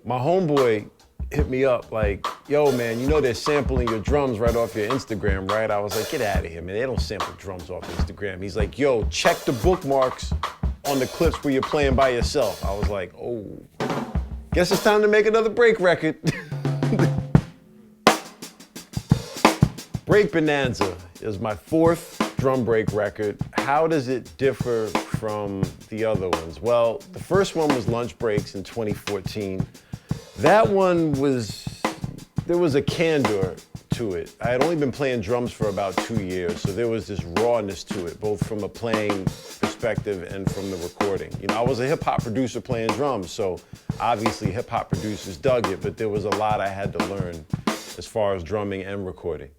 My homeboy hit me up like, yo man, you know they're sampling your drums right off your Instagram, right? I was like, get out of here, man. They don't sample drums off Instagram. He's like, yo, check the bookmarks on the clips where you're playing by yourself. I was like, oh, guess it's time to make another break record. Break Bonanza is my 4th drum break record. How does it differ from the other ones? Well, the first one was Lunch Breaks in 2014. That one there was a candor to it. I had only been playing drums for about 2 years, so there was this rawness to it, both from a playing perspective and from the recording. You know, I was a hip hop producer playing drums, so obviously hip hop producers dug it, but there was a lot I had to learn as far as drumming and recording.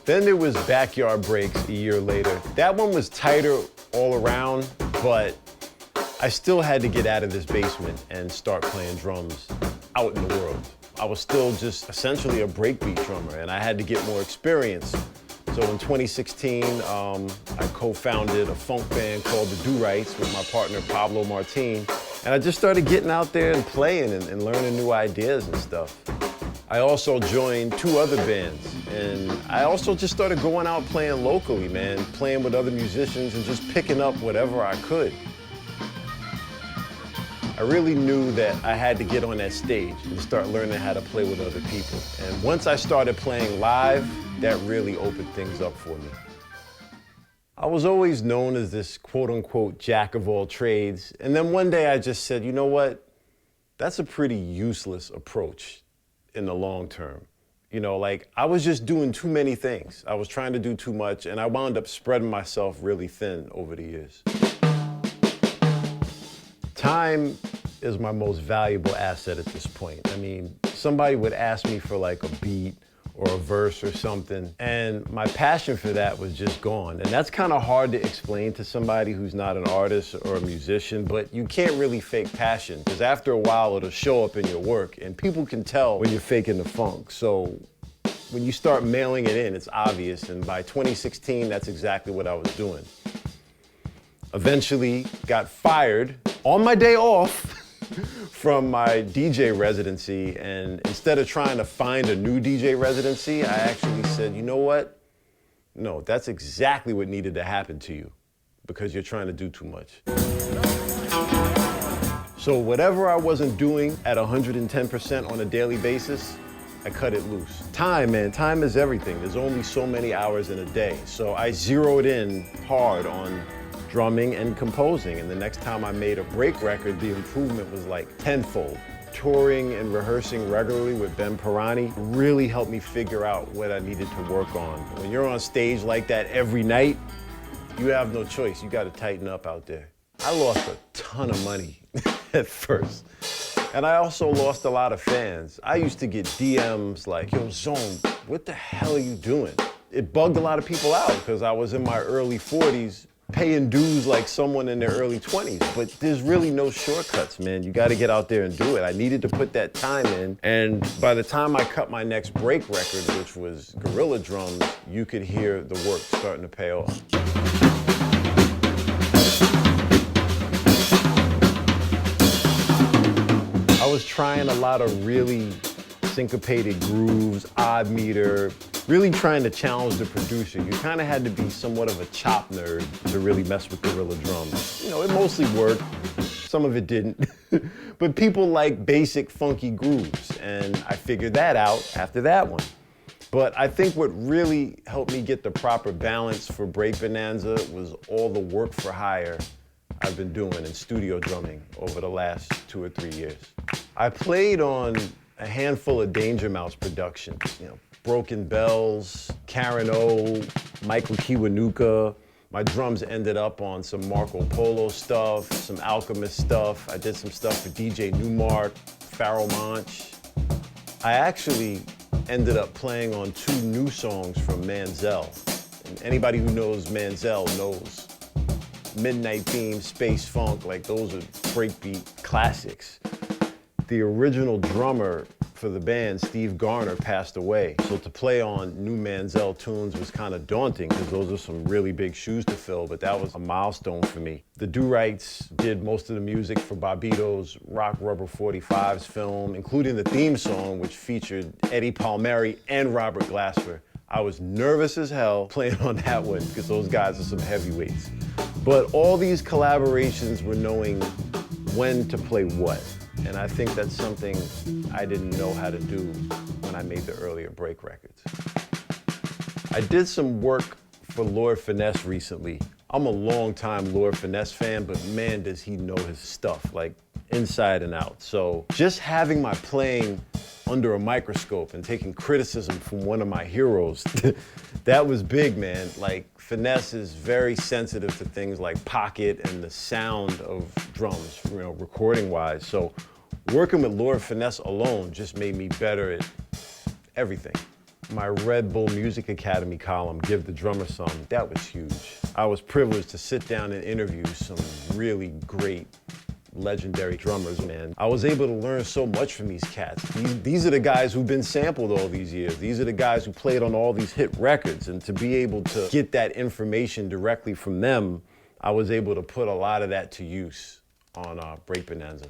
Then there was Backyard Breaks a year later. That one was tighter all around, but I still had to get out of this basement and start playing drums out in the world. I was still just essentially a breakbeat drummer, and I had to get more experience. So in 2016, I co-founded a funk band called the Du-Rites with my partner Pablo Martin, and I just started getting out there and playing and learning new ideas and stuff. I also joined 2 other bands, and I also just started going out playing locally, man, playing with other musicians and just picking up whatever I could. I really knew that I had to get on that stage and start learning how to play with other people. And once I started playing live, that really opened things up for me. I was always known as this quote-unquote jack of all trades, and then one day I just said, you know what? That's a pretty useless approach in the long term. You know, like, I was just doing too many things. I was trying to do too much, and I wound up spreading myself really thin over the years. Time is my most valuable asset at this point. I mean, somebody would ask me for like a beat or a verse or something, and my passion for that was just gone. And that's kind of hard to explain to somebody who's not an artist or a musician, but you can't really fake passion, because after a while it'll show up in your work, and people can tell when you're faking the funk. So when you start mailing it in, it's obvious, and by 2016, that's exactly what I was doing. Eventually got fired on my day off from my DJ residency, and instead of trying to find a new DJ residency, I actually said, you know what? No, that's exactly what needed to happen to you, because you're trying to do too much. So whatever I wasn't doing at 110% on a daily basis, I cut it loose. Time, man, time is everything. There's only so many hours in a day. So I zeroed in hard on drumming and composing, and the next time I made a break record, the improvement was like tenfold. Touring and rehearsing regularly with Pirani really helped me figure out what I needed to work on. When you're on stage like that every night, you have no choice. You gotta tighten up out there. I lost a ton of money at first, and I also lost a lot of fans. I used to get DMs like, yo, Zone, what the hell are you doing? It bugged a lot of people out because I was in my early 40s, paying dues like someone in their early 20s, but there's really no shortcuts, man. You gotta get out there and do it. I needed to put that time in, and by the time I cut my next break record, which was Guerrilla Drums, you could hear the work starting to pay off. I was trying a lot of really syncopated grooves, odd meter, really trying to challenge the producer. You kind of had to be somewhat of a chop nerd to really mess with Guerrilla Drums. You know, it mostly worked, some of it didn't, but people like basic funky grooves, and I figured that out after that one. But I think what really helped me get the proper balance for Break Bonanza was all the work for hire I've been doing in studio drumming over the last 2 or 3 years. I played on a handful of Danger Mouse productions, you know, Broken Bells, Karen O, Michael Kiwanuka. My drums ended up on some Marco Polo stuff, some Alchemist stuff. I did some stuff for DJ Newmark, Pharoahe Monch. I actually ended up playing on 2 new songs from Manzel. And anybody who knows Manzel knows Midnight Theme, Space Funk, like those are breakbeat classics. The original drummer for the band, Steve Garner, passed away. So to play on new Manzel tunes was kind of daunting because those are some really big shoes to fill, but that was a milestone for me. The Du-Rites did most of the music for Bobbito's Rock Rubber 45's film, including the theme song, which featured Eddie Palmieri and Robert Glasper. I was nervous as hell playing on that one because those guys are some heavyweights. But all these collaborations were knowing when to play what. And I think that's something I didn't know how to do when I made the earlier break records. I did some work for Lord Finesse recently. I'm a long-time Lord Finesse fan, but man, does he know his stuff, like inside and out. So just having my playing under a microscope and taking criticism from one of my heroes, that was big, man. Like, Finesse is very sensitive to things like pocket and the sound of drums, you know, recording-wise. So working with Lord Finesse alone just made me better at everything. My Red Bull Music Academy column, Give the Drummer Some, that was huge. I was privileged to sit down and interview some really great, legendary drummers, man. I was able to learn so much from these cats. These are the guys who've been sampled all these years. These are the guys who played on all these hit records, and to be able to get that information directly from them, I was able to put a lot of that to use on Break Bonanza.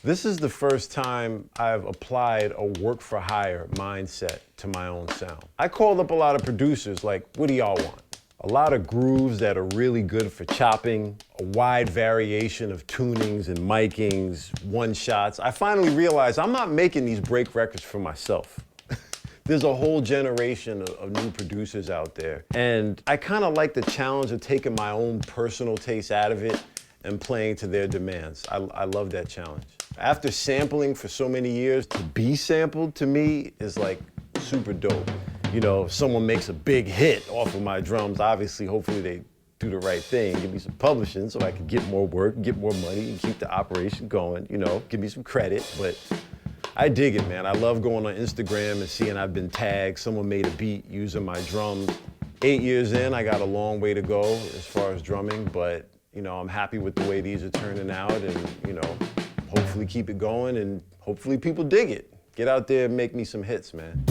This is the first time I've applied a work-for-hire mindset to my own sound. I called up a lot of producers like, what do y'all want? A lot of grooves that are really good for chopping, a wide variation of tunings and micings, one-shots. I finally realized I'm not making these break records for myself. There's a whole generation of new producers out there. And I kind of like the challenge of taking my own personal taste out of it and playing to their demands. I love that challenge. After sampling for so many years, to be sampled to me is like super dope. You know, if someone makes a big hit off of my drums, obviously, hopefully they do the right thing, give me some publishing so I can get more work, get more money, and keep the operation going, you know, give me some credit. But I dig it, man. I love going on Instagram and seeing I've been tagged, someone made a beat using my drums. 8 years in, I got a long way to go as far as drumming, but, you know, I'm happy with the way these are turning out and, you know, hopefully keep it going and hopefully people dig it. Get out there and make me some hits, man.